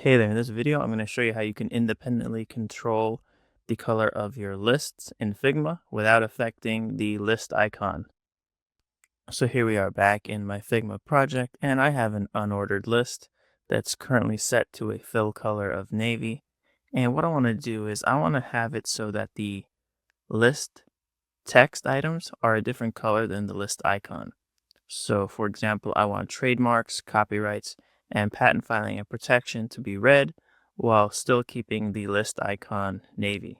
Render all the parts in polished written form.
Hey there, in this video, I'm going to show you how you can independently control the color of your lists in Figma without affecting the list icon. So here we are back in my Figma project, and I have an unordered list that's currently set to a fill color of navy. And what I want to do is I want to have it so that the list text items are a different color than the list icon. So for example, I want trademarks, copyrights, and patent filing and protection to be red while still keeping the list icon navy.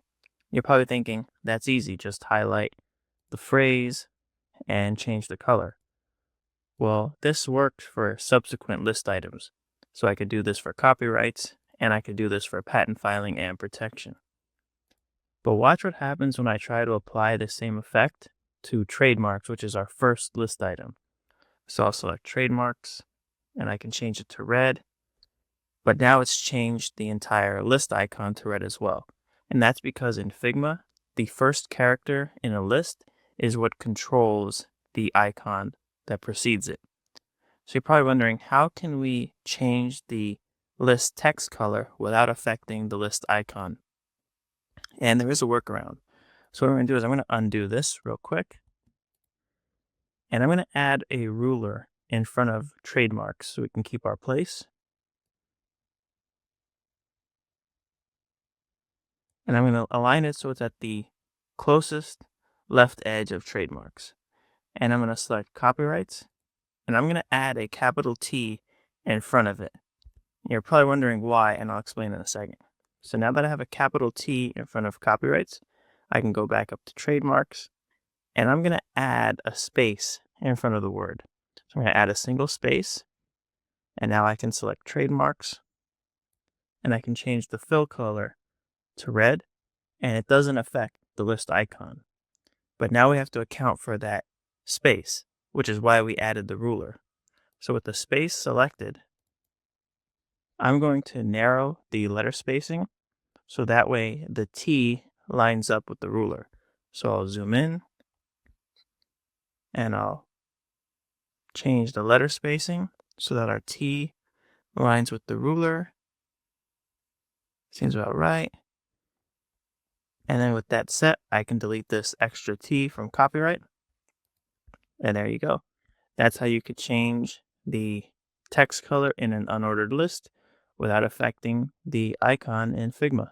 You're probably thinking, that's easy, just highlight the phrase and change the color. Well, this worked for subsequent list items. So I could do this for copyrights, and I could do this for patent filing and protection. But watch what happens when I try to apply the same effect to trademarks, which is our first list item. So I'll select trademarks and I can change it to red, but now it's changed the entire list icon to red as well. And that's because in Figma, the first character in a list is what controls the icon that precedes it. So you're probably wondering, how can we change the list text color without affecting the list icon? And there is a workaround. So what I'm going to do is I'm going to undo this real quick. And I'm going to add a ruler in front of trademarks so we can keep our place. And I'm going to align it so it's at the closest left edge of trademarks. And I'm going to select copyrights. And I'm going to add a capital T in front of it. You're probably wondering why, and I'll explain in a second. So now that I have a capital T in front of copyrights, I can go back up to trademarks. And I'm going to add a space in front of the word. So I'm going to add a single space. And now I can select trademarks. And I can change the fill color to red. And it doesn't affect the list icon. But now we have to account for that space, which is why we added the ruler. So with the space selected, I'm going to narrow the letter spacing so that way the T lines up with the ruler. So I'll zoom in and I'll change the letter spacing so that our T lines with the ruler. Seems about right. And then with that set, I can delete this extra T from copyright. And there you go. That's how you could change the text color in an unordered list without affecting the icon in Figma.